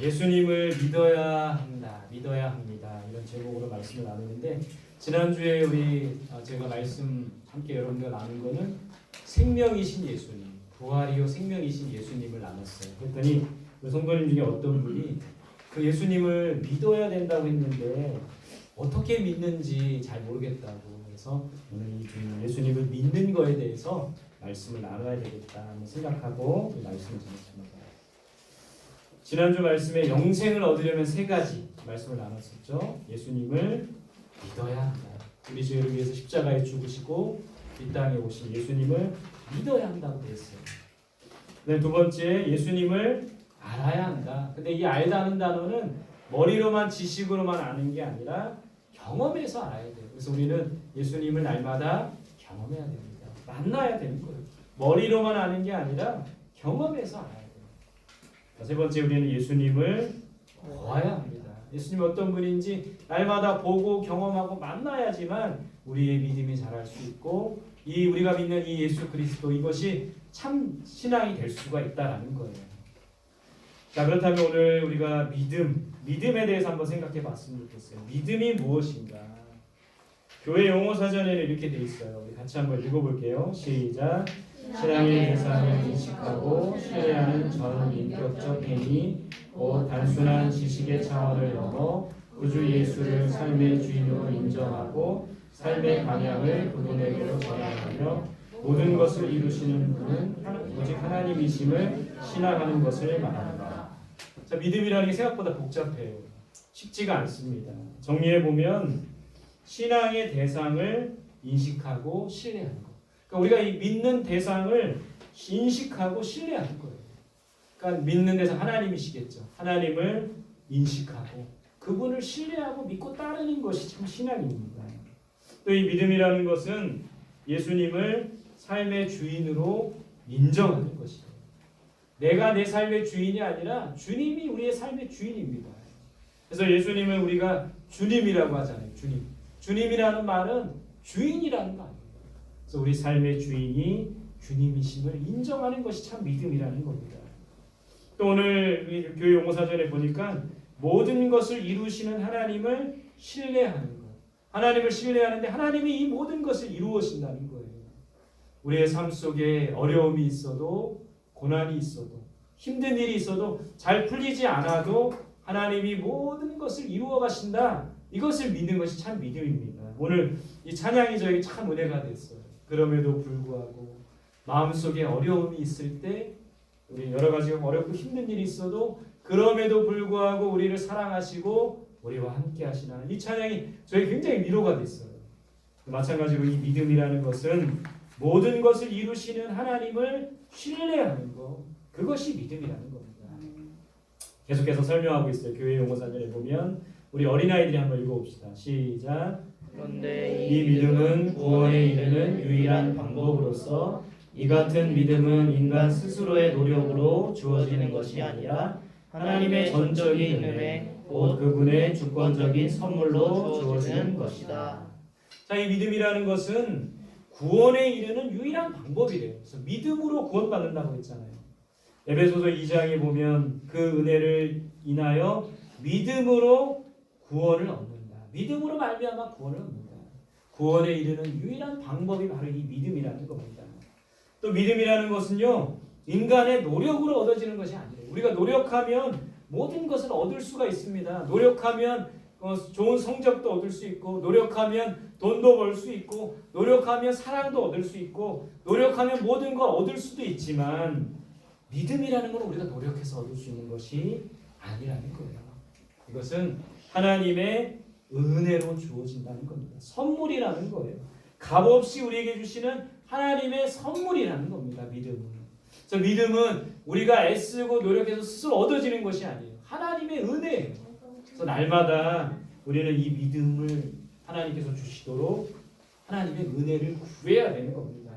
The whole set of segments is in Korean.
예수님을 믿어야 한다, 믿어야 합니다. 이런 제목으로 말씀을 나누는데 지난주에 제가 말씀 함께 여러분들 나눈 거는 생명이신 예수님, 부활이요 생명이신 예수님을 나눴어요. 그랬더니 성도님 중에 어떤 분이 그 예수님을 믿어야 된다고 했는데 어떻게 믿는지 잘 모르겠다고 해서 오늘 이 예수님을 믿는 거에 대해서 말씀을 나눠야 되겠다 생각하고 말씀을 드렸습니다. 지난주 말씀에 영생을 얻으려면 세 가지 말씀을 나눴었죠. 예수님을 믿어야 한다. 우리 죄를 위해서 십자가에 죽으시고 이 땅에 오신 예수님을 믿어야 한다고 했어요. 두 번째, 예수님을 알아야 한다. 근데 이 알다는 단어는 머리로만 지식으로만 아는 게 아니라 경험해서 알아야 돼요. 그래서 우리는 예수님을 날마다 경험해야 됩니다. 만나야 되는 거예요. 머리로만 아는 게 아니라 경험해서 알아야 돼요. 세 번째, 우리는 예수님을 보아야 합니다. 예수님 어떤 분인지 날마다 보고 경험하고 만나야지만 우리의 믿음이 자랄 수 있고 우리가 믿는 이 예수 그리스도 이것이 참 신앙이 될 수가 있다라는 거예요. 자, 그렇다면 오늘 우리가 믿음에 대해서 한번 생각해 봤으면 좋겠어요. 믿음이 무엇인가? 교회 용어 사전에는 이렇게 돼 있어요. 우리 같이 한번 읽어볼게요. 시작. 신앙의 대상을 인식하고 신뢰하는 전인격적 행위, 곧 단순한 지식의 차원을 넘어 구주 예수를 삶의 주인으로 인정하고 삶의 방향을 그분에게로 전환하며 모든 것을 이루시는 분은 오직 하나님이심을 신앙하는 것을 말합니다. 자, 믿음이라는 게 생각보다 복잡해요. 쉽지가 않습니다. 정리해 보면 신앙의 대상을 인식하고 신뢰하는 것. 그러니까 우리가 이 믿는 대상을 인식하고 신뢰하는 거예요. 그러니까 믿는 대상 하나님이시겠죠. 하나님을 인식하고 그분을 신뢰하고 믿고 따르는 것이 참 신앙입니다. 또 이 믿음이라는 것은 예수님을 삶의 주인으로 인정하는 것이에요. 내가 내 삶의 주인이 아니라 주님이 우리의 삶의 주인입니다. 그래서 예수님을 우리가 주님이라고 하잖아요. 주님이라는 말은 주인이라는 거 아니에요. 그래서 우리 삶의 주인이 주님이심을 인정하는 것이 참 믿음이라는 겁니다. 또 오늘 교회 용어사전에 보니까 모든 것을 이루시는 하나님을 신뢰하는 것. 하나님을 신뢰하는데 하나님이 이 모든 것을 이루어신다는 거예요. 우리의 삶 속에 어려움이 있어도 고난이 있어도 힘든 일이 있어도 잘 풀리지 않아도 하나님이 모든 것을 이루어 가신다. 이것을 믿는 것이 참 믿음입니다. 오늘 이 찬양이 저에게 참 은혜가 됐어요. 그럼에도 불구하고 마음속에 어려움이 있을 때 우리 여러 가지 어렵고 힘든 일이 있어도 그럼에도 불구하고 우리를 사랑하시고 우리와 함께 하시는 이 찬양이 저에게 굉장히 위로가 됐어요. 마찬가지로 이 믿음이라는 것은 모든 것을 이루시는 하나님을 신뢰하는 것, 그것이 믿음이라는 겁니다. 계속해서 설명하고 있어요. 교회 용어사전에 보면 우리 어린아이들이 한번 읽어봅시다. 시작. 그런데 이 믿음은 구원에 이르는 유일한 방법으로서 이 같은 믿음은 인간 스스로의 노력으로 주어지는 것이 아니라 하나님의 전적인 은혜, 곧 그분의 주권적인 선물로 주어지는 것이다. 자, 이 믿음이라는 것은 구원에 이르는 유일한 방법이래요. 그래서 믿음으로 구원받는다고 했잖아요. 에베소서 2장에 보면 그 은혜를 인하여 믿음으로 구원을 얻는다. 믿음으로 말미암아 구원을 얻는다. 구원에 이르는 유일한 방법이 바로 이 믿음이라는 겁니다. 또 믿음이라는 것은요, 인간의 노력으로 얻어지는 것이 아니에요. 우리가 노력하면 모든 것을 얻을 수가 있습니다. 노력하면 좋은 성적도 얻을 수 있고, 노력하면 돈도 벌 수 있고, 노력하면 사랑도 얻을 수 있고, 노력하면 모든 걸 얻을 수도 있지만 믿음이라는 건 우리가 노력해서 얻을 수 있는 것이 아니라는 거예요. 이것은 하나님의 은혜로 주어진다는 겁니다. 선물이라는 거예요. 값없이 우리에게 주시는 하나님의 선물이라는 겁니다. 믿음은. 그래서 믿음은 우리가 애쓰고 노력해서 스스로 얻어지는 것이 아니에요. 하나님의 은혜예요. 그래서 날마다 우리는 이 믿음을 하나님께서 주시도록 하나님의 은혜를 구해야 되는 겁니다.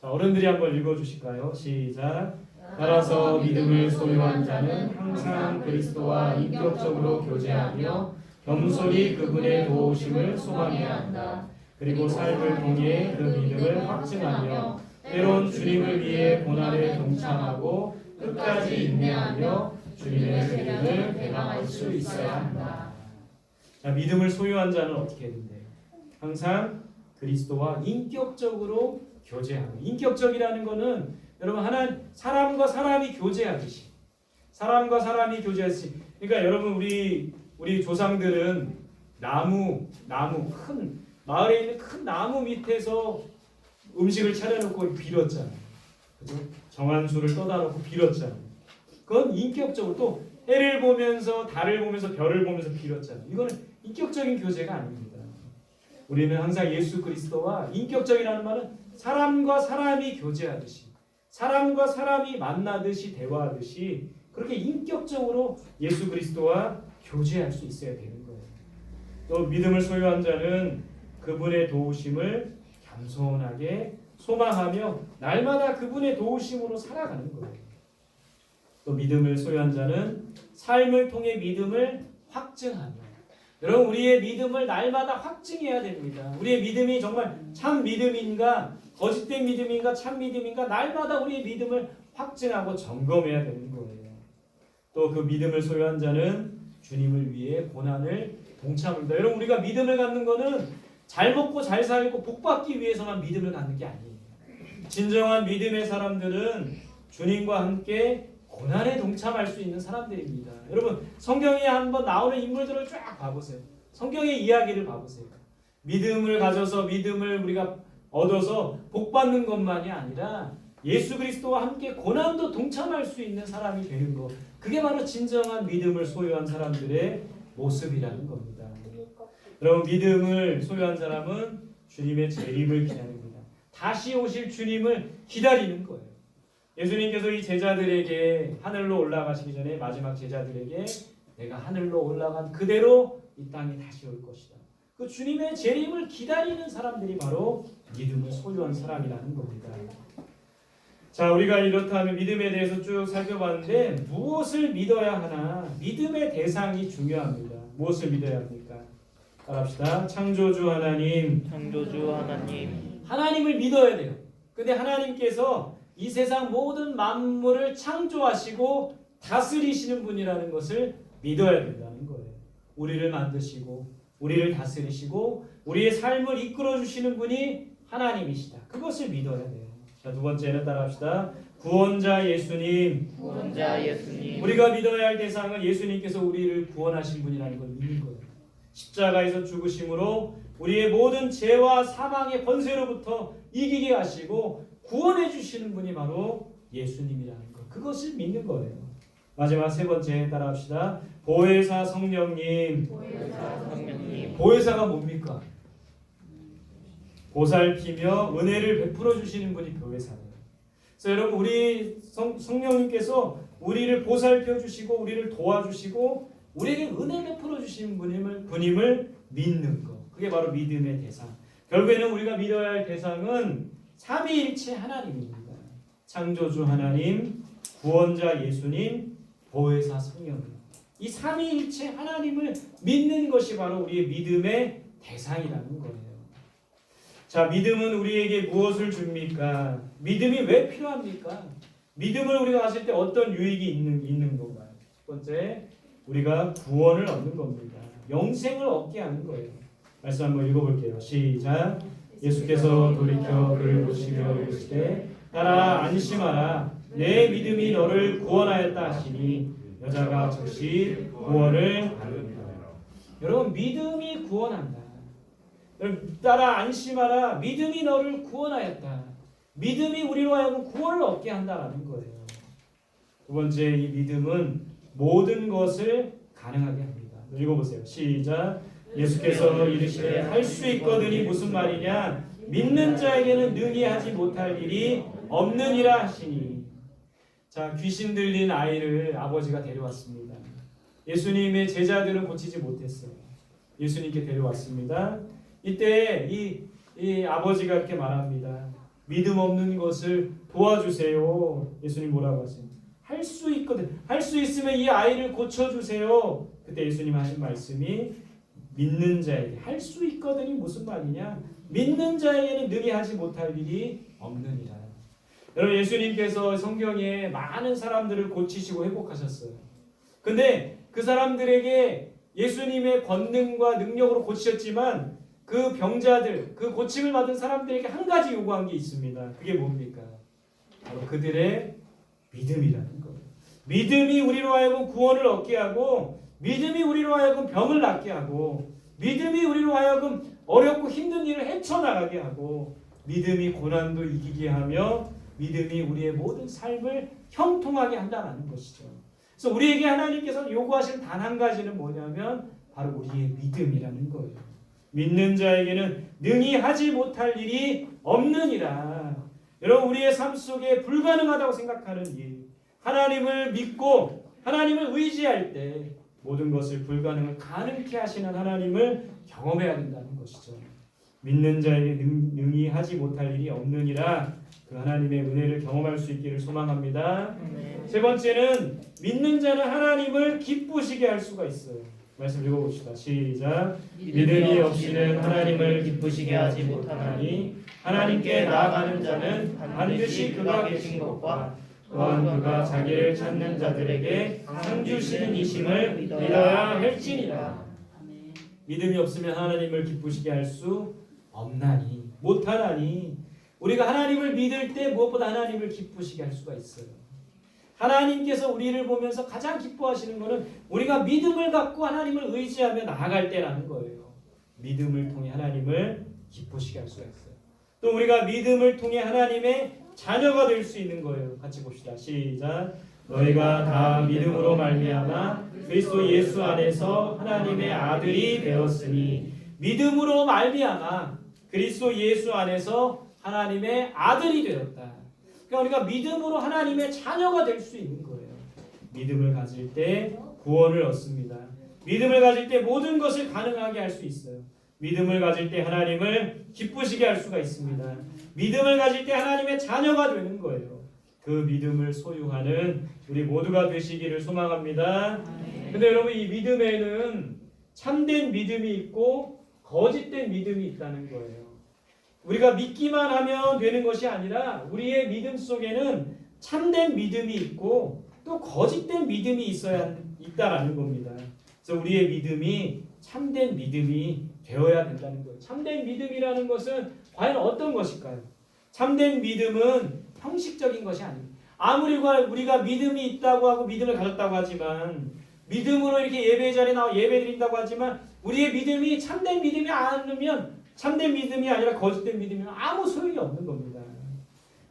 자, 어른들이 한번 읽어주실까요? 시작. 따라서 믿음을 소유한 자는 항상 그리스도와 인격적으로 교제하며 겸손히 그분의 도우심을 소망해야 한다. 그리고 삶을 통해 그 믿음을 확증하며 때론 주님을 위해 고난에 동참하고 끝까지 인내하며 주님의 재량을 배방할 수 있어야 한다. 자, 믿음을 소유한 자는 어떻게 해야 된대요? 항상 그리스도와 인격적으로 교제하고, 인격적이라는 거는 여러분 사람과 사람이 교제하듯이, 그러니까 여러분 우리 조상들은 나무 큰 마을에 있는 큰 나무 밑에서 음식을 차려놓고 빌었잖아요. 그죠? 정한수를 떠다 놓고 빌었잖아요. 그건 인격적으로, 또 해를 보면서 달을 보면서 별을 보면서 빌었잖아요. 이거는 인격적인 교제가 아닙니다. 우리는 항상 예수 그리스도와, 인격적이라는 말은 사람과 사람이 교제하듯이, 사람과 사람이 만나듯이 대화하듯이 그렇게 인격적으로 예수 그리스도와 교제할 수 있어야 되는 거예요. 또 믿음을 소유한 자는 그분의 도우심을 겸손하게 소망하며 날마다 그분의 도우심으로 살아가는 거예요. 또 믿음을 소유한 자는 삶을 통해 믿음을 확증하며, 여러분 우리의 믿음을 날마다 확증해야 됩니다. 우리의 믿음이 정말 참 믿음인가 거짓된 믿음인가 참 믿음인가 날마다 우리의 믿음을 확증하고 점검해야 되는 거예요. 또 그 믿음을 소유한 자는 주님을 위해 고난을 동참합니다. 여러분 우리가 믿음을 갖는 거는 잘 먹고 잘 살고 복 받기 위해서만 믿음을 갖는 게 아니에요. 진정한 믿음의 사람들은 주님과 함께 고난에 동참할 수 있는 사람들입니다. 여러분 성경에 한번 나오는 인물들을 쫙 봐보세요. 성경의 이야기를 봐보세요. 믿음을 가져서 믿음을 우리가 얻어서 복 받는 것만이 아니라 예수 그리스도와 함께 고난도 동참할 수 있는 사람이 되는 것, 그게 바로 진정한 믿음을 소유한 사람들의 모습이라는 겁니다. 여러분 믿음을 소유한 사람은 주님의 재림을 기다립니다. 다시 오실 주님을 기다리는 거예요. 예수님께서 이 제자들에게 하늘로 올라가시기 전에 마지막 제자들에게 내가 하늘로 올라간 그대로 이 땅에 다시 올 것이다. 그 주님의 재림을 기다리는 사람들이 바로 믿음을 소유한 사람이라는 겁니다. 자, 우리가 이렇다면 믿음에 대해서 쭉 살펴봤는데 무엇을 믿어야 하나? 믿음의 대상이 중요합니다. 무엇을 믿어야 합니까? 따라합시다. 창조주 하나님. 하나님을 믿어야 돼요. 근데 하나님께서 이 세상 모든 만물을 창조하시고 다스리시는 분이라는 것을 믿어야 된다는 거예요. 우리를 만드시고 우리를 다스리시고 우리의 삶을 이끌어 주시는 분이 하나님이시다. 그것을 믿어야 돼요. 자, 두 번째는 따라합시다. 구원자 예수님. 우리가 믿어야 할 대상은 예수님께서 우리를 구원하신 분이라는 걸 믿는 거예요. 십자가에서 죽으심으로 우리의 모든 죄와 사망의 권세로부터 이기게 하시고 구원해 주시는 분이 바로 예수님이라는 것. 그것을 믿는 거예요. 마지막 세 번째 따라합시다. 보혜사 성령님. 보혜사가 뭡니까? 보살피며 은혜를 베풀어 주시는 분이 보혜사예요. 그래서 여러분 우리 성령님께서 우리를 보살펴 주시고 우리를 도와주시고 우리에게 은혜 베풀어 주시는 분임을 믿는 것. 그게 바로 믿음의 대상. 결국에는 우리가 믿어야 할 대상은 삼위일체 하나님입니다. 창조주 하나님, 구원자 예수님, 보혜사 성령님. 이 삼위일체 하나님을 믿는 것이 바로 우리의 믿음의 대상이라는 거예요. 자, 믿음은 우리에게 무엇을 줍니까? 믿음이 왜 필요합니까? 믿음을 우리가 가질 때 어떤 유익이 있는 건가요? 첫 번째, 우리가 구원을 얻는 겁니다. 영생을 얻게 하는 거예요. 말씀 한번 읽어볼게요. 시작. 예수께서 돌이켜 그를 보시며 이르시되 따라 안심하라. 내 믿음이 너를 구원하였다 하시니 여자가 즉시 구원을 받는다. 여러분 믿음이 구원한다. 여러분 따라 안심하라. 믿음이 너를 구원하였다. 믿음이 우리로 하여금 구원을 얻게 한다라는 거예요. 두 번째, 이 믿음은 모든 것을 가능하게 합니다. 읽어보세요. 시작. 예수께서 이르시되 할 수 있거든이 무슨 말이냐? 믿는 자에게는 능히 하지 못할 일이 없느니라 하시니. 자, 귀신 들린 아이를 아버지가 데려왔습니다. 예수님의 제자들은 고치지 못했어요. 예수님께 데려왔습니다. 이때 이 아버지가 이렇게 말합니다. 믿음 없는 것을 도와주세요. 예수님 뭐라고 하세요? 할 수 있거든. 할 수 있으면 이 아이를 고쳐주세요. 그때 예수님 하신 말씀이 믿는 자에게 할 수 있거든이 무슨 말이냐? 믿는 자에게는 능히 하지 못할 일이 없느니라. 여러분 예수님께서 성경에 많은 사람들을 고치시고 회복하셨어요. 근데 그 사람들에게 예수님의 권능과 능력으로 고치셨지만 그 병자들, 그 고침을 받은 사람들에게 한 가지 요구한 게 있습니다. 그게 뭡니까? 바로 그들의 믿음이라는 거예요. 믿음이 우리로 하여금 구원을 얻게 하고, 믿음이 우리로 하여금 병을 낫게 하고, 믿음이 우리로 하여금 어렵고 힘든 일을 헤쳐나가게 하고, 믿음이 고난도 이기게 하며 믿음이 우리의 모든 삶을 형통하게 한다는 것이죠. 그래서 우리에게 하나님께서 요구하시는 단 한 가지는 뭐냐면 바로 우리의 믿음이라는 거예요. 믿는 자에게는 능히 하지 못할 일이 없느니라. 여러분, 우리의 삶 속에 불가능하다고 생각하는 일, 하나님을 믿고 하나님을 의지할 때 모든 것을 불가능을 가능케 하시는 하나님을 경험해야 된다는 것이죠. 믿는 자에게 능히 하지 못할 일이 없느니라. 그 하나님의 은혜를 경험할 수 있기를 소망합니다. 세 번째는 믿는 자는 하나님을 기쁘시게 할 수가 있어요. 말씀 읽어봅시다. 시작. 믿음이 없이는 하나님을 기쁘시게 하지 못하나니 하나님께 나아가는 자는 반드시 그가 계신 것과 또한 그가 자기를 찾는 자들에게 상 주시는 이심을 믿어야 할지니라. 믿음이 없으면 하나님을 기쁘시게 할 수 없나니, 못하나니, 우리가 하나님을 믿을 때 무엇보다 하나님을 기쁘시게 할 수가 있어요. 하나님께서 우리를 보면서 가장 기뻐하시는 것은 우리가 믿음을 갖고 하나님을 의지하며 나아갈 때라는 거예요. 믿음을 통해 하나님을 기쁘시게 할 수가 있어요. 또 우리가 믿음을 통해 하나님의 자녀가 될 수 있는 거예요. 같이 봅시다. 시작. 너희가 다 믿음으로 말미암아 그리스도 예수 안에서 하나님의 아들이 되었으니, 믿음으로 말미암아 그리스도 예수 안에서 하나님의 아들이 되었다. 그러니까 우리가 믿음으로 하나님의 자녀가 될 수 있는 거예요. 믿음을 가질 때 구원을 얻습니다. 믿음을 가질 때 모든 것을 가능하게 할 수 있어요. 믿음을 가질 때 하나님을 기쁘시게 할 수가 있습니다. 믿음을 가질 때 하나님의 자녀가 되는 거예요. 그 믿음을 소유하는 우리 모두가 되시기를 소망합니다. 근데 여러분, 이 믿음에는 참된 믿음이 있고 거짓된 믿음이 있다는 거예요. 우리가 믿기만 하면 되는 것이 아니라 우리의 믿음 속에는 참된 믿음이 있고 또 거짓된 믿음이 있다라는 겁니다. 그래서 우리의 믿음이 참된 믿음이 되어야 된다는 거예요. 참된 믿음이라는 것은 과연 어떤 것일까요? 참된 믿음은 형식적인 것이 아닙니다. 아무리 우리가 믿음이 있다고 하고 믿음을 가졌다고 하지만, 믿음으로 이렇게 예배 자리에 나와 예배 드린다고 하지만 우리의 믿음이 참된 믿음이 아니면, 참된 믿음이 아니라 거짓된 믿음이면 아무 소용이 없는 겁니다.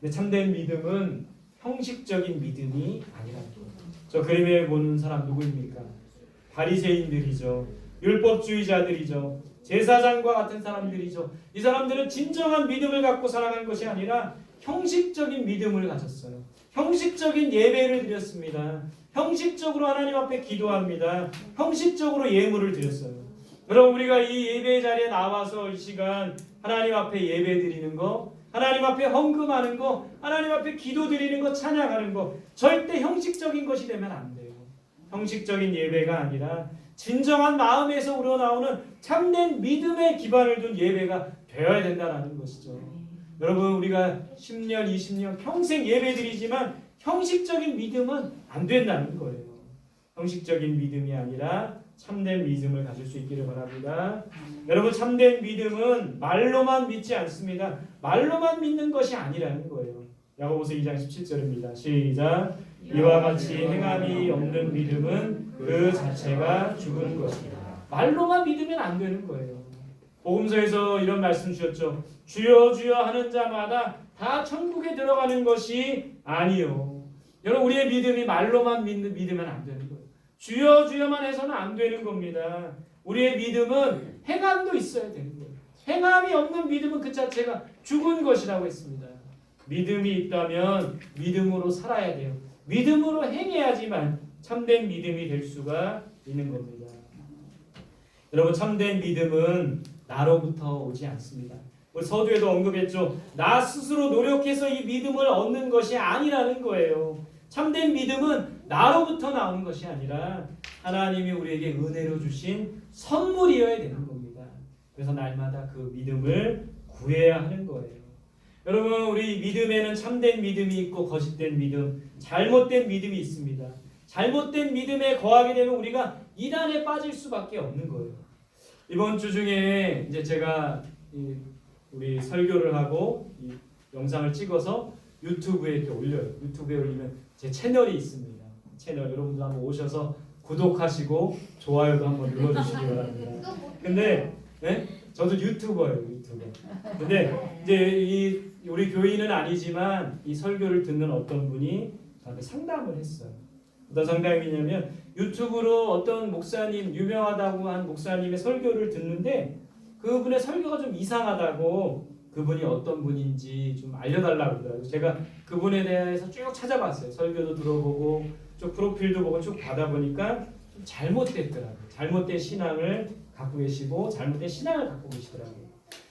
근데 참된 믿음은 형식적인 믿음이 아니라는 거예요. 저 그림에 보는 사람 누구입니까? 바리새인들이죠. 율법주의자들이죠. 제사장과 같은 사람들이죠. 이 사람들은 진정한 믿음을 갖고 살아간 것이 아니라 형식적인 믿음을 가졌어요. 형식적인 예배를 드렸습니다. 형식적으로 하나님 앞에 기도합니다. 형식적으로 예물을 드렸어요. 여러분, 우리가 이 예배 자리에 나와서 이 시간 하나님 앞에 예배 드리는 거, 하나님 앞에 헌금하는 거, 하나님 앞에 기도 드리는 거, 찬양하는 거, 절대 형식적인 것이 되면 안 돼요. 형식적인 예배가 아니라 진정한 마음에서 우러나오는 참된 믿음의 기반을 둔 예배가 되어야 된다는 것이죠. 여러분, 우리가 10년, 20년 평생 예배드리지만 형식적인 믿음은 안 된다는 거예요. 형식적인 믿음이 아니라 참된 믿음을 가질 수 있기를 바랍니다. 여러분, 참된 믿음은 말로만 믿지 않습니다. 말로만 믿는 것이 아니라는 거예요. 야고보서 2장 17절입니다. 시작. 이와 같이 행함이 없는 믿음은 그 자체가 죽은 것이다. 말로만 믿으면 안 되는 거예요. 복음서에서 이런 말씀 주셨죠. 주여 주여 하는 자마다 다 천국에 들어가는 것이 아니요. 여러분, 우리의 믿음이 말로만 믿으면 안 되는 거예요. 주여 주여만 해서는 안 되는 겁니다. 우리의 믿음은 행함도 있어야 되는 거예요. 행함이 없는 믿음은 그 자체가 죽은 것이라고 했습니다. 믿음이 있다면 믿음으로 살아야 돼요. 믿음으로 행해야지만 참된 믿음이 될 수가 있는 겁니다. 여러분, 참된 믿음은 나로부터 오지 않습니다. 우리 서두에도 언급했죠. 나 스스로 노력해서 이 믿음을 얻는 것이 아니라는 거예요. 참된 믿음은 나로부터 나오는 것이 아니라 하나님이 우리에게 은혜로 주신 선물이어야 되는 겁니다. 그래서 날마다 그 믿음을 구해야 하는 거예요. 여러분, 우리 믿음에는 참된 믿음이 있고 거짓된 믿음, 잘못된 믿음이 있습니다. 잘못된 믿음에 거하게 되면 우리가 이단에 빠질 수밖에 없는 거예요. 이번 주 중에 이제 제가 우리 설교를 하고 이 영상을 찍어서 유튜브에 이렇게 올려요. 유튜브에 올리면 제 채널이 있습니다. 채널 여러분들 한번 오셔서 구독하시고 좋아요도 한번 눌러주시기 바랍니다. 근데 네? 저도 유튜버예요, 유튜버. 근데 이제 우리 교인은 아니지만 이 설교를 듣는 어떤 분이 저한테 상담을 했어요. 어떤 상담이냐면 유튜브로 어떤 목사님, 유명하다고 한 목사님의 설교를 듣는데 그분의 설교가 좀 이상하다고 그분이 어떤 분인지 좀 알려달라고 그러더라고요. 제가 그분에 대해서 쭉 찾아봤어요. 설교도 들어보고 쭉 프로필도 보고 쭉 받아보니까 좀 잘못됐더라고요. 잘못된 신앙을 갖고 계시고 잘못된 신앙을 갖고 계시더라고요.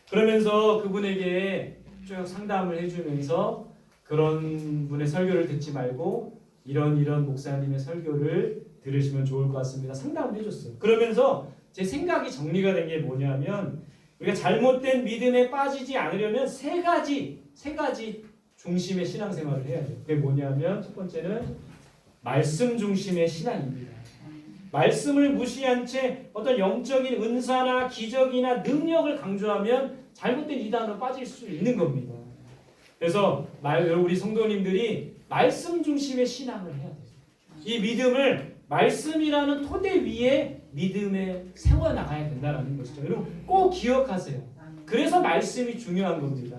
그러면서 그분에게 쭉 상담을 해주면서 그런 분의 설교를 듣지 말고 이런 목사님의 설교를 들으시면 좋을 것 같습니다. 상담을 해줬어요. 그러면서 제 생각이 정리가 된 게 뭐냐면 우리가 잘못된 믿음에 빠지지 않으려면 세 가지 중심의 신앙생활을 해야 돼요. 그게 뭐냐면 첫 번째는 말씀 중심의 신앙입니다. 말씀을 무시한 채 어떤 영적인 은사나 기적이나 능력을 강조하면 잘못된 이단으로 빠질 수 있는 겁니다. 그래서 우리 성도님들이 말씀 중심의 신앙을 해야 돼요. 이 믿음을 말씀이라는 토대 위에 믿음에 세워나가야 된다는 것이죠. 여러분 꼭 기억하세요. 그래서 말씀이 중요한 겁니다.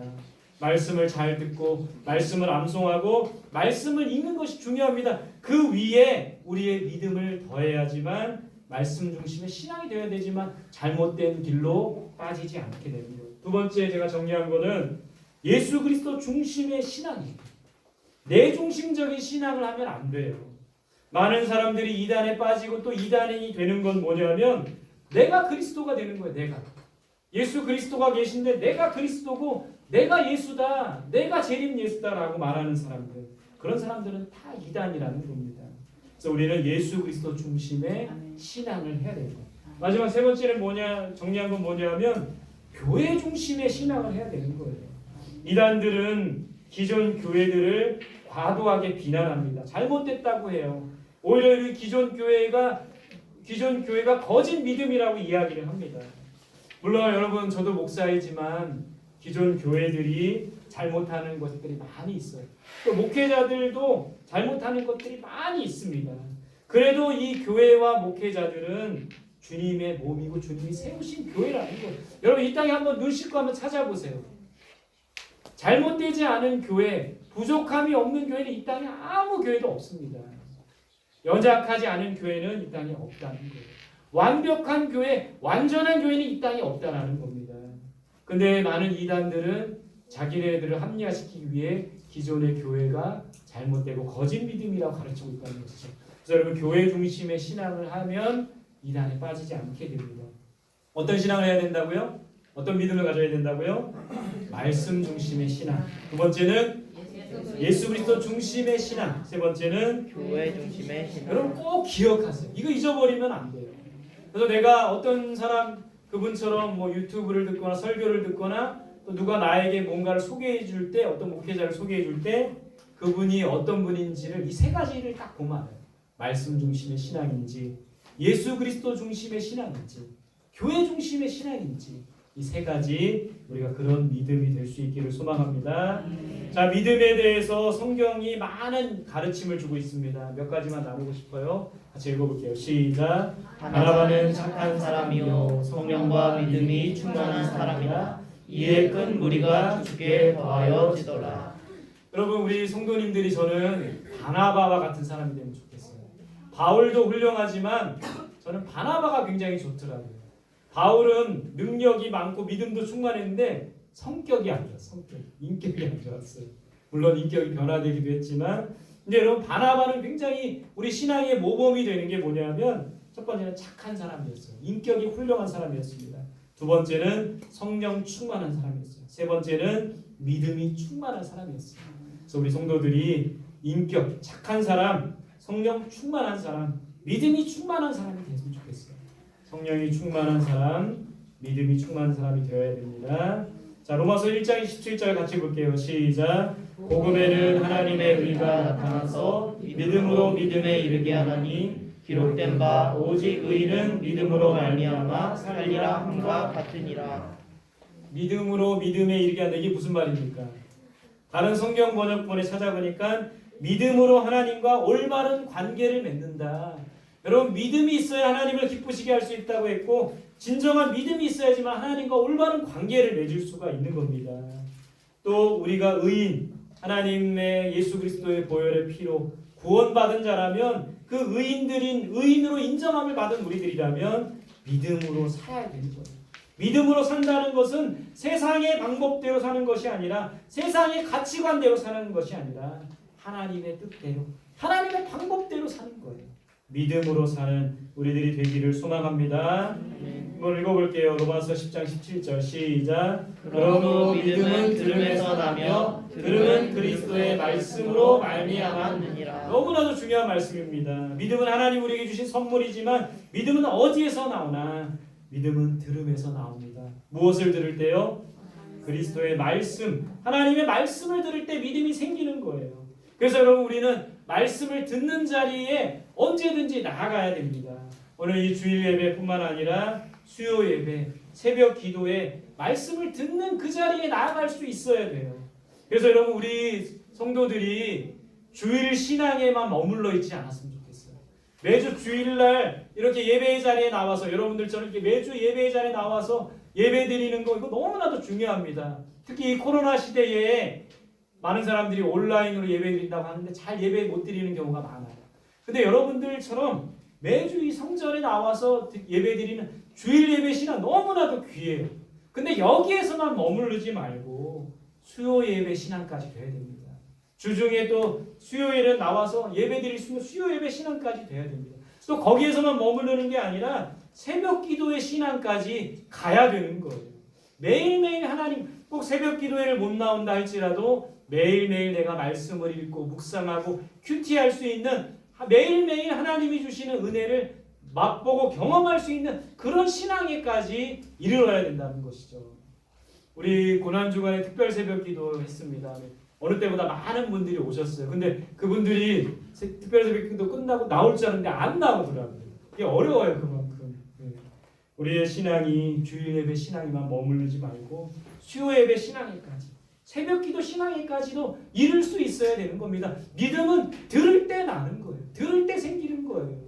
말씀을 잘 듣고 말씀을 암송하고 말씀을 읽는 것이 중요합니다. 그 위에 우리의 믿음을 더해야지만 말씀 중심의 신앙이 되어야 되지만 잘못된 길로 빠지지 않게 되는 거예요. 두 번째 제가 정리한 거는 예수 그리스도 중심의 신앙이에요. 내 중심적인 신앙을 하면 안 돼요. 많은 사람들이 이단에 빠지고 또 이단인이 되는 건 뭐냐면 내가 그리스도가 되는 거예요. 내가. 예수 그리스도가 계신데 내가 그리스도고 내가 예수다. 내가 재림 예수다라고 말하는 사람들. 그런 사람들은 다 이단이라는 겁니다. 그래서 우리는 예수 그리스도 중심의 신앙을 해야 되는 거예요. 마지막 세 번째는 정리한 건 뭐냐면 교회 중심의 신앙을 해야 되는 거예요. 이단들은 기존 교회들을 과도하게 비난합니다. 잘못됐다고 해요. 오히려 이 기존 교회가 거짓 믿음이라고 이야기를 합니다. 물론 여러분 저도 목사이지만 기존 교회들이 잘못하는 것들이 많이 있어요. 또 목회자들도 잘못하는 것들이 많이 있습니다. 그래도 이 교회와 목회자들은 주님의 몸이고 주님이 세우신 교회라는 거예요. 여러분 이 땅에 한번 눈 씻고 한번 찾아보세요. 잘못되지 않은 교회, 부족함이 없는 교회는 이 땅에 아무 교회도 없습니다. 연약하지 않은 교회는 이 땅에 없다는 거예요. 완벽한 교회, 완전한 교회는 이 땅에 없다는 겁니다. 근데 많은 이단들은 자기네들을 합리화시키기 위해 기존의 교회가 잘못되고 거짓 믿음이라고 가르치고 있다는 것이죠. 그래서 여러분 교회 중심의 신앙을 하면 이단에 빠지지 않게 됩니다. 어떤 신앙을 해야 된다고요? 어떤 믿음을 가져야 된다고요? 말씀 중심의 신앙. 두 번째는 예수 그리스도 중심의 신앙. 세 번째는 교회 중심의 신앙. 여러분 꼭 기억하세요. 이거 잊어버리면 안 돼요. 그래서 내가 어떤 사람 그분처럼 뭐 유튜브를 듣거나 설교를 듣거나 또 누가 나에게 뭔가를 소개해 줄 때 어떤 목회자를 소개해 줄 때 그분이 어떤 분인지를 이 세 가지를 딱 보면 알아요. 말씀 중심의 신앙인지 예수 그리스도 중심의 신앙인지 교회 중심의 신앙인지 이 세 가지 우리가 그런 믿음이 될 수 있기를 소망합니다. 자, 믿음에 대해서 성경이 많은 가르침을 주고 있습니다. 몇 가지만 나누고 싶어요. 같이 읽어볼게요. 시작. 바나바는 착한 사람이요 성령과 믿음이 충만한 사람이라 이에 큰 무리가 주께 더하여지더라. 여러분 우리 성도님들이 저는 바나바와 같은 사람이 되면 좋겠어요. 바울도 훌륭하지만 저는 바나바가 굉장히 좋더라고요. 바울은 능력이 많고 믿음도 충만했는데 성격이 안 좋았어요. 인격이 안 좋았어요. 물론 인격이 변화되기도 했지만 근데 여러분 바나바는 굉장히 우리 신앙의 모범이 되는 게 뭐냐면 첫 번째는 착한 사람이었어요. 인격이 훌륭한 사람이었습니다. 두 번째는 성령 충만한 사람이었어요. 세 번째는 믿음이 충만한 사람이었어요. 그래서 우리 성도들이 인격, 착한 사람, 성령 충만한 사람, 믿음이 충만한 사람이 됐으면 좋겠어요. 성령이 충만한 사람, 믿음이 충만한 사람이 되어야 됩니다. 자, 로마서 1장 27절 같이 볼게요. 시작. 복음에는 하나님의 의가 나타나서 믿음으로 믿음에 이르게 하나니 기록된 바 오직 의인은 믿음으로 말미암아 살리라 함과 같으니라. 믿음으로 믿음에 이르게 한다. 이게 무슨 말입니까? 다른 성경 번역본에 찾아보니까 믿음으로 하나님과 올바른 관계를 맺는다. 여러분, 믿음이 있어야 하나님을 기쁘시게 할 수 있다고 했고, 진정한 믿음이 있어야지만 하나님과 올바른 관계를 맺을 수가 있는 겁니다. 또 우리가 의인, 하나님의 예수 그리스도의 보혈의 피로 구원받은 자라면, 그 의인으로 인정함을 받은 우리들이라면 믿음으로 살아야 되는 거예요. 믿음으로 산다는 것은 세상의 방법대로 사는 것이 아니라, 세상의 가치관대로 사는 것이 아니라 하나님의 뜻대로, 하나님의 방법대로 사는 거예요. 믿음으로 사는 우리들이 되기를 소망합니다. 한번 읽어볼게요. 로마서 10장 17절 시작. 그러므로 믿음은 들음에서 나며 들음은 그리스도의 말씀으로 말미암았느니라. 너무나도 중요한 말씀입니다. 믿음은 하나님 우리에게 주신 선물이지만 믿음은 어디에서 나오나? 믿음은 들음에서 나옵니다. 무엇을 들을 때요? 그리스도의 말씀, 하나님의 말씀을 들을 때 믿음이 생기는 거예요. 그래서 여러분, 우리는 말씀을 듣는 자리에 언제든지 나아가야 됩니다. 오늘 이 주일 예배뿐만 아니라 수요 예배, 새벽 기도에 말씀을 듣는 그 자리에 나아갈 수 있어야 돼요. 그래서 여러분, 우리 성도들이 주일 신앙에만 머물러 있지 않았으면 좋겠어요. 매주 주일날 이렇게 예배의 자리에 나와서, 여러분들처럼 이렇게 매주 예배의 자리에 나와서 예배 드리는 거, 이거 너무나도 중요합니다. 특히 이 코로나 시대에 많은 사람들이 온라인으로 예배 드린다고 하는데 잘 예배 못 드리는 경우가 많아요. 근데 여러분들처럼 매주 이 성전에 나와서 예배 드리는 주일 예배 시간 너무나도 귀해요. 근데 여기에서만 머무르지 말고 수요 예배 신앙까지 돼야 됩니다. 주중에 또 수요일에 나와서 예배 드릴 수 있는 수요 예배 신앙까지 돼야 됩니다. 또 거기에서만 머무르는 게 아니라 새벽 기도의 신앙까지 가야 되는 거예요. 매일매일 하나님, 꼭 새벽 기도회를 못 나온다 할지라도 매일매일 내가 말씀을 읽고 묵상하고 큐티할 수 있는, 매일매일 하나님이 주시는 은혜를 맛보고 경험할 수 있는 그런 신앙에까지 이르러야 된다는 것이죠. 우리 고난주간에 특별 새벽 기도 했습니다. 어느 때보다 많은 분들이 오셨어요. 근데 그분들이 특별 새벽 기도 끝나고 나올 줄 알았는데 안 나오더라고요. 이게 어려워요, 그만큼. 우리의 신앙이 주일 예배 신앙에만 머무르지 말고 수요 예배 신앙에까지, 새벽 기도 신앙에까지도 이룰 수 있어야 되는 겁니다. 믿음은 들을 때 나는 거예요. 들을 때 생기는 거예요.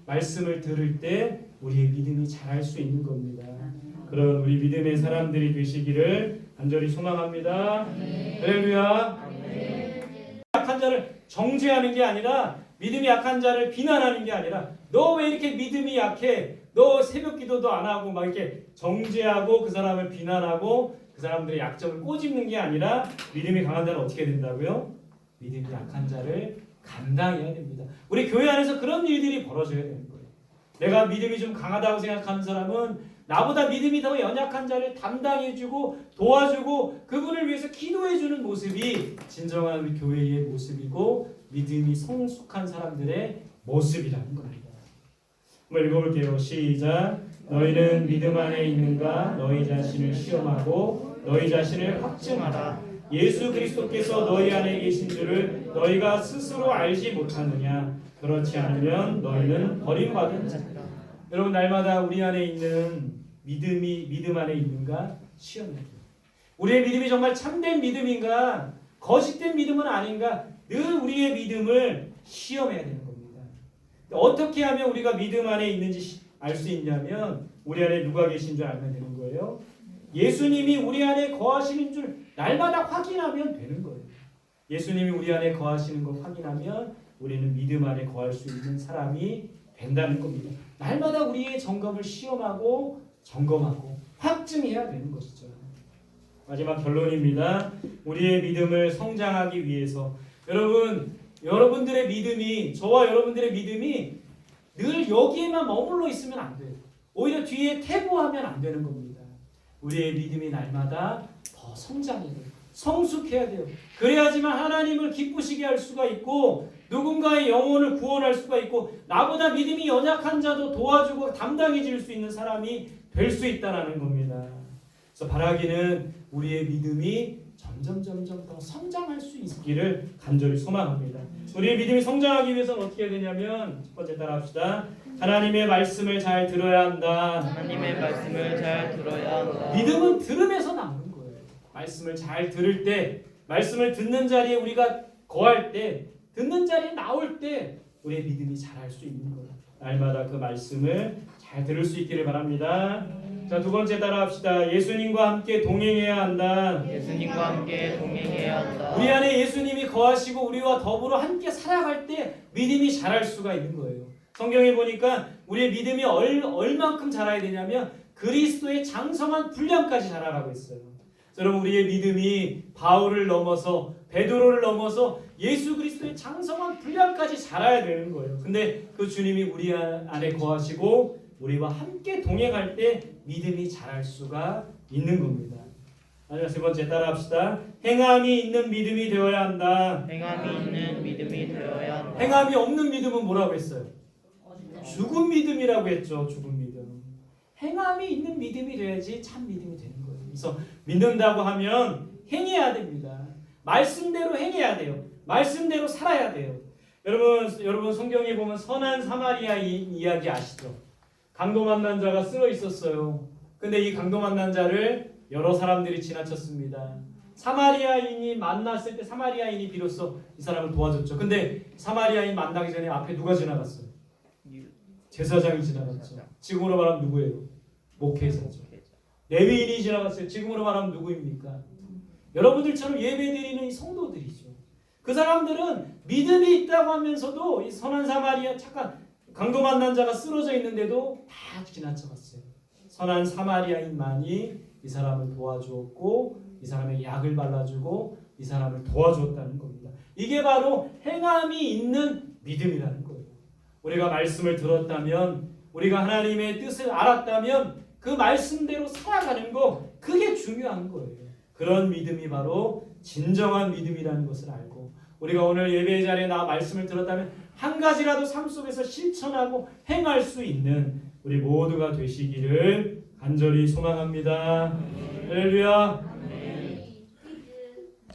말씀을 들을 때 우리의 믿음이 자랄 수 있는 겁니다. 그런 우리 믿음의 사람들이 되시기를 간절히 소망합니다. 할렐루야. 약한 자를 정죄하는 게 아니라, 믿음이 약한 자를 비난하는 게 아니라, 너 왜 이렇게 믿음이 약해? 너 새벽 기도도 안 하고 막 이렇게 정죄하고 그 사람을 비난하고 그 사람들의 약점을 꼬집는 게 아니라, 믿음이 강한 자는 어떻게 된다고요? 믿음이 약한 자를 감당해야 됩니다. 우리 교회 안에서 그런 일들이 벌어져야 되는 거예요. 내가 믿음이 좀 강하다고 생각하는 사람은 나보다 믿음이 더 연약한 자를 담당해주고 도와주고 그분을 위해서 기도해주는 모습이 진정한 우리 교회의 모습이고 믿음이 성숙한 사람들의 모습이라는 겁니다. 한번 읽어볼게요. 시작. 너희는 믿음 안에 있는가? 너희 자신을 시험하고 너희 자신을 확증하라. 예수 그리스도께서 너희 안에 계신 줄을 너희가 스스로 알지 못하느냐? 그렇지 않으면 너희는 버림받은 자다. 여러분, 날마다 우리 안에 있는 믿음 안에 있는가? 시험해요. 우리의 믿음이 정말 참된 믿음인가? 거짓된 믿음은 아닌가? 늘 우리의 믿음을 시험해야 되는 겁니다. 어떻게 하면 우리가 믿음 안에 있는지 알 수 있냐면, 우리 안에 누가 계신 줄 알면 되는 거예요. 예수님이 우리 안에 거하시는 줄 날마다 확인하면 되는 거예요. 예수님이 우리 안에 거하시는 걸 확인하면 우리는 믿음 안에 거할 수 있는 사람이 된다는 겁니다. 날마다 우리의 점검을 시험하고 점검하고 확증해야 되는 것이죠. 마지막 결론입니다. 우리의 믿음을 성장하기 위해서, 여러분들의 믿음이, 저와 여러분들의 믿음이 늘 여기에만 머물러 있으면 안 돼요. 오히려 뒤에 퇴보하면 안 되는 겁니다. 우리의 믿음이 날마다 더 성장해야 돼요. 성숙해야 돼요. 그래야지만 하나님을 기쁘시게 할 수가 있고, 누군가의 영혼을 구원할 수가 있고, 나보다 믿음이 연약한 자도 도와주고 담당해줄 수 있는 사람이 될 수 있다는 겁니다. 그래서 바라기는 우리의 믿음이 점점 더 성장할 수 있기를 간절히 소망합니다. 우리의 믿음이 성장하기 위해서는 어떻게 해야 되냐면 첫 번째 따라합시다. 하나님의 말씀을 잘 들어야 한다. 하나님의 말씀을 잘 들어야 한다. 믿음은 들음에서 나오는 거예요. 말씀을 잘 들을 때, 말씀을 듣는 자리에 우리가 거할 때, 듣는 자리에 나올 때 우리의 믿음이 자랄 수 있는 거예요. 날마다 그 말씀을 잘 들을 수 있기를 바랍니다. 자, 두 번째 따라합시다. 예수님과 함께 동행해야 한다. 예수님과 함께 동행해야 한다. 우리 안에 예수님이 거하시고 우리와 더불어 함께 살아갈 때 믿음이 자랄 수가 있는 거예요. 성경에 보니까 우리의 믿음이 얼만큼 자라야 되냐면 그리스도의 장성한 분량까지 자라라고 했어요. 여러분, 우리의 믿음이 바울을 넘어서 베드로를 넘어서 예수 그리스도의 장성한 분량까지 자라야 되는 거예요. 근데 그 주님이 우리 안에 거하시고 우리와 함께 동행할 때 믿음이 자랄 수가 있는 겁니다. 마지막 세 번째 따라합시다. 행함이 있는 믿음이 되어야 한다. 행함이 있는 믿음이 되어야 한다. 행함이 없는 믿음은 뭐라고 했어요? 죽은 믿음이라고 했죠. 죽은 믿음. 행함이 있는 믿음이 돼야지 참 믿음이 되는 거예요. 그래서 믿는다고 하면 행해야 됩니다. 말씀대로 행해야 돼요. 말씀대로 살아야 돼요. 여러분 성경에 보면 선한 사마리아 이야기 아시죠? 강도 만난 자가 쓰러 있었어요. 근데 이 강도 만난 자를 여러 사람들이 지나쳤습니다. 사마리아인이 만났을 때 사마리아인이 비로소 이 사람을 도와줬죠. 근데 사마리아인 만나기 전에 앞에 누가 지나갔어요? 제사장이 지나갔죠. 지금으로 말하면 누구예요? 목회자죠. 레위인이 지나갔어요. 지금으로 말하면 누구입니까? 여러분들처럼 예배드리는 이 성도들이죠. 그 사람들은 믿음이 있다고 하면서도 이 선한 사마리아 착한 강도 만난 자가 쓰러져 있는데도 다 지나쳐갔어요. 선한 사마리아인만이 이 사람을 도와주었고 이 사람에게 약을 발라주고 이 사람을 도와주었다는 겁니다. 이게 바로 행함이 있는 믿음이라는 거예요. 우리가 말씀을 들었다면, 우리가 하나님의 뜻을 알았다면 그 말씀대로 살아가는 거, 그게 중요한 거예요. 그런 믿음이 바로 진정한 믿음이라는 것을 알고, 우리가 오늘 예배 자리에 나와 말씀을 들었다면 한 가지라도 삶 속에서 실천하고 행할 수 있는 우리 모두가 되시기를 간절히 소망합니다. 할렐루야.